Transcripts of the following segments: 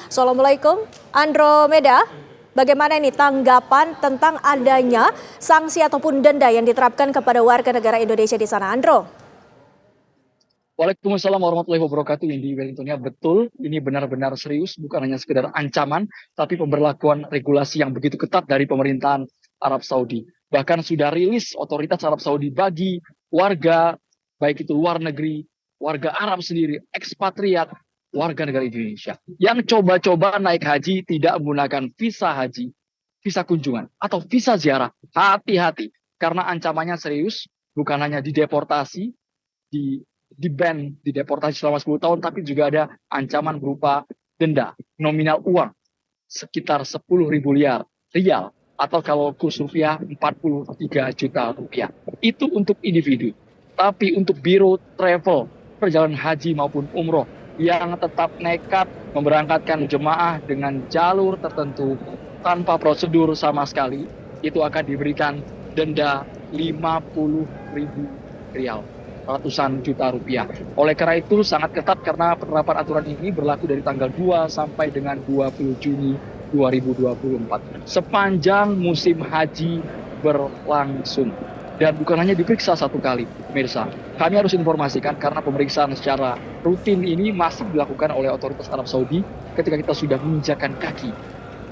Assalamualaikum, Andromeda. Bagaimana ini tanggapan tentang adanya sanksi ataupun denda yang diterapkan kepada warga negara Indonesia di sana, Andro? Waalaikumsalam warahmatullahi wabarakatuh. Windy Wellingtonnya betul, ini benar-benar serius, bukan hanya sekedar ancaman, tapi pemberlakuan regulasi yang begitu ketat dari pemerintahan Arab Saudi. Bahkan sudah rilis otoritas Arab Saudi bagi warga, baik itu luar negeri, warga Arab sendiri, ekspatriat, warga negara Indonesia, yang coba-coba naik haji tidak menggunakan visa haji, visa kunjungan, atau visa ziarah. Hati-hati, karena ancamannya serius, bukan hanya dideportasi, di ban, dideportasi selama 10 tahun, tapi juga ada ancaman berupa denda nominal uang sekitar 10.000 rial atau kalau kurs rupiah 43 juta rupiah. Itu untuk individu. Tapi untuk biro travel, perjalanan haji maupun umroh yang tetap nekat memberangkatkan jemaah dengan jalur tertentu tanpa prosedur sama sekali, itu akan diberikan denda 50.000 rial, ratusan juta rupiah. Oleh karena itu sangat ketat karena penerapan aturan ini berlaku dari tanggal 2 sampai dengan 20 Juni 2024. Sepanjang musim haji berlangsung. Dan bukan hanya diperiksa satu kali, Mirsa. Kami harus informasikan karena pemeriksaan secara rutin ini masih dilakukan oleh otoritas Arab Saudi ketika kita sudah menginjakan kaki.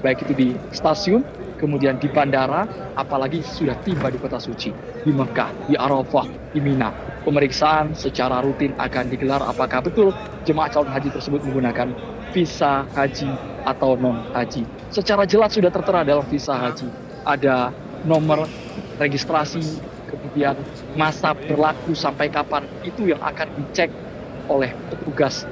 Baik itu di stasiun, kemudian di bandara, apalagi sudah tiba di kota suci, di Mekah, di Arafah, di Mina. Pemeriksaan secara rutin akan digelar apakah betul jemaah calon haji tersebut menggunakan visa haji atau non-haji. Secara jelas sudah tertera dalam visa haji. Ada nomor registrasi, kemudian masa berlaku sampai kapan, itu yang akan dicek oleh petugas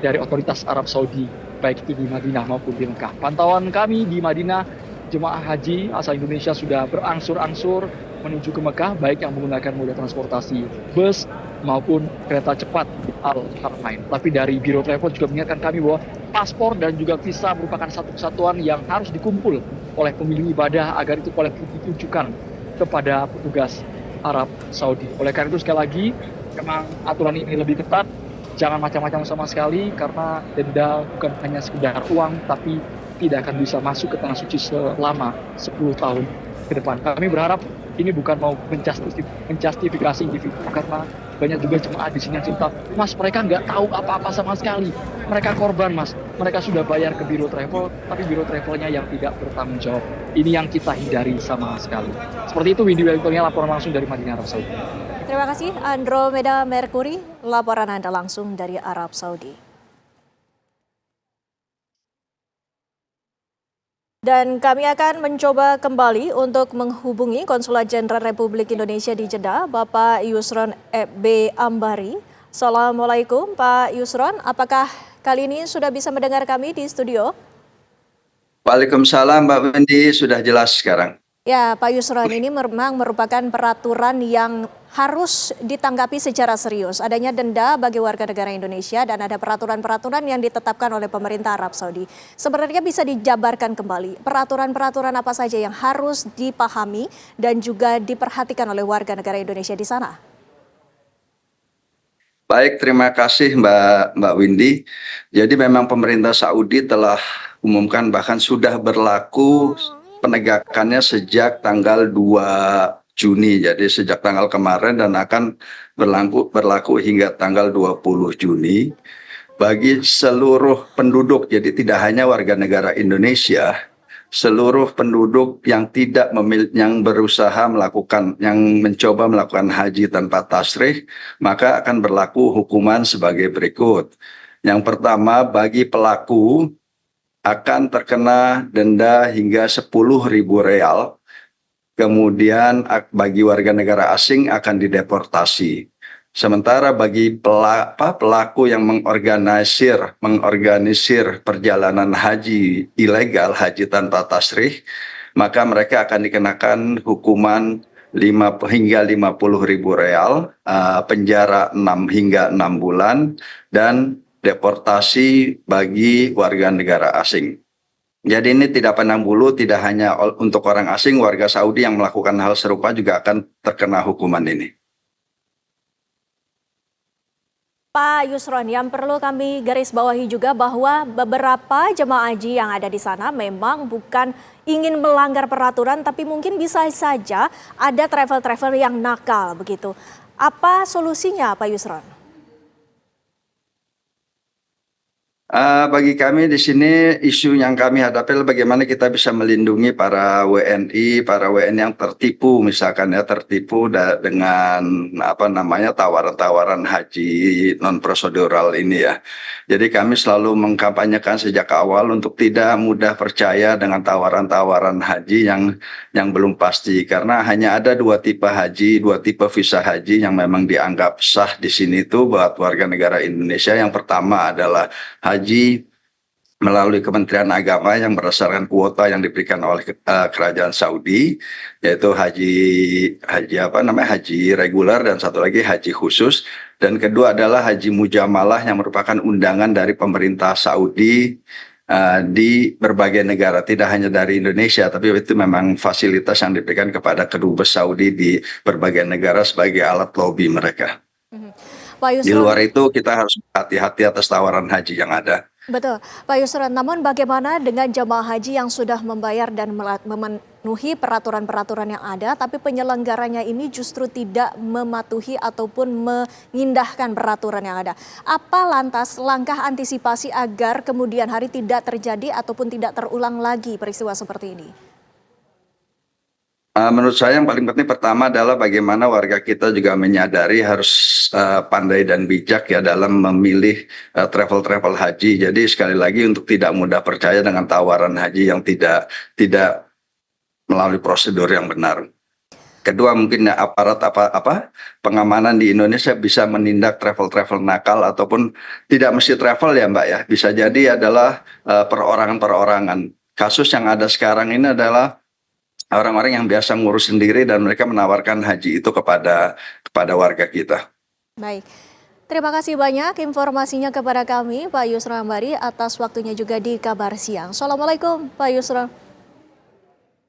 dari otoritas Arab Saudi, baik itu di Madinah maupun di Mekah. Pantauan kami di Madinah, jemaah haji asal Indonesia sudah berangsur-angsur menuju ke Mekah, baik yang menggunakan moda transportasi bus maupun kereta cepat Al-Haramain. Tapi dari Biro Travel juga mengingatkan kami bahwa paspor dan juga visa merupakan satu kesatuan yang harus dikumpul oleh pemilik ibadah agar itu kolektif ditunjukkan kepada petugas Arab Saudi. Oleh karena itu sekali lagi, memang aturan ini lebih ketat, jangan macam-macam sama sekali karena denda bukan hanya sekedar uang, tapi tidak akan bisa masuk ke tanah suci selama 10 tahun ke depan. Kami berharap ini bukan mau menjustifikasi individu, karena banyak juga jemaah di sini yang cerita, Mas, mereka nggak tahu apa-apa sama sekali. Mereka korban, Mas. Mereka sudah bayar ke Biro Travel, tapi Biro Travelnya yang tidak bertanggung jawab. Ini yang kita hindari sama sekali. Seperti itu, Windy Wellingtonnya laporan langsung dari Madinah, Arab Saudi. Terima kasih, Andromeda Mercury, laporan Anda langsung dari Arab Saudi. Dan kami akan mencoba kembali untuk menghubungi Konsulat Jenderal Republik Indonesia di Jeddah, Bapak Yusron B. Ambari. Assalamualaikum Pak Yusron, apakah kali ini sudah bisa mendengar kami di studio? Waalaikumsalam Mbak Wendy, sudah jelas sekarang. Ya Pak Yusron, ini memang merupakan peraturan yang harus ditanggapi secara serius. Adanya denda bagi warga negara Indonesia dan ada peraturan-peraturan yang ditetapkan oleh pemerintah Arab Saudi. Sebenarnya bisa dijabarkan kembali peraturan-peraturan apa saja yang harus dipahami dan juga diperhatikan oleh warga negara Indonesia di sana? Baik, terima kasih Mbak Windy. Jadi memang pemerintah Saudi telah umumkan bahkan sudah berlaku penegakannya sejak tanggal 2 Juni, jadi sejak tanggal kemarin dan akan berlaku hingga tanggal 20 Juni bagi seluruh penduduk, jadi tidak hanya warga negara Indonesia, seluruh penduduk yang yang berusaha melakukan, yang mencoba melakukan haji tanpa tasrih, maka akan berlaku hukuman sebagai berikut. Yang pertama, bagi pelaku akan terkena denda hingga 10.000 rial. Kemudian bagi warga negara asing akan dideportasi. Sementara bagi pelaku yang mengorganisir perjalanan haji ilegal, haji tanpa tasrih, maka mereka akan dikenakan hukuman hingga 50.000 rial, penjara 6 hingga 6 bulan, dan deportasi bagi warga negara asing. Jadi ini tidak pandang bulu, tidak hanya untuk orang asing, warga Saudi yang melakukan hal serupa juga akan terkena hukuman ini. Pak Yusron, yang perlu kami garis bawahi juga bahwa beberapa jemaah haji yang ada di sana memang bukan ingin melanggar peraturan, tapi mungkin bisa saja ada travel-travel yang nakal begitu. Apa solusinya, Pak Yusron? Bagi kami di sini isu yang kami hadapi adalah bagaimana kita bisa melindungi para WNI yang tertipu, misalkan ya tertipu dengan apa namanya tawaran-tawaran haji non prosedural ini ya. Jadi kami selalu mengkampanyekan sejak awal untuk tidak mudah percaya dengan tawaran-tawaran haji yang belum pasti, karena hanya ada dua tipe visa haji yang memang dianggap sah di sini itu buat warga negara Indonesia. Yang pertama adalah haji melalui Kementerian Agama yang berdasarkan kuota yang diberikan oleh Kerajaan Saudi, yaitu haji reguler dan satu lagi haji khusus. Dan kedua adalah haji mujamalah yang merupakan undangan dari pemerintah Saudi di berbagai negara, tidak hanya dari Indonesia, tapi itu memang fasilitas yang diberikan kepada kedubes Saudi di berbagai negara sebagai alat lobby mereka. Pak Di Yusron, luar itu kita harus hati-hati atas tawaran haji yang ada. betul. Pak Yusron, namun bagaimana dengan jemaah haji yang sudah membayar dan memenuhi peraturan-peraturan yang ada, tapi penyelenggaranya ini justru tidak mematuhi ataupun mengindahkan peraturan yang ada. Apa lantas langkah antisipasi agar kemudian hari tidak terjadi ataupun tidak terulang lagi peristiwa seperti ini? Menurut saya yang paling penting pertama adalah bagaimana warga kita juga menyadari harus pandai dan bijak ya dalam memilih travel haji. Jadi sekali lagi untuk tidak mudah percaya dengan tawaran haji yang tidak melalui prosedur yang benar. Kedua, mungkin ya aparat pengamanan di Indonesia bisa menindak travel nakal, ataupun tidak mesti travel ya Mbak ya. Bisa jadi adalah perorangan. Kasus yang ada sekarang ini adalah orang-orang yang biasa ngurus sendiri dan mereka menawarkan haji itu kepada warga kita. Baik. Terima kasih banyak informasinya kepada kami, Pak Yusron Hambari, atas waktunya juga di Kabar Siang. Assalamualaikum, Pak Yusron.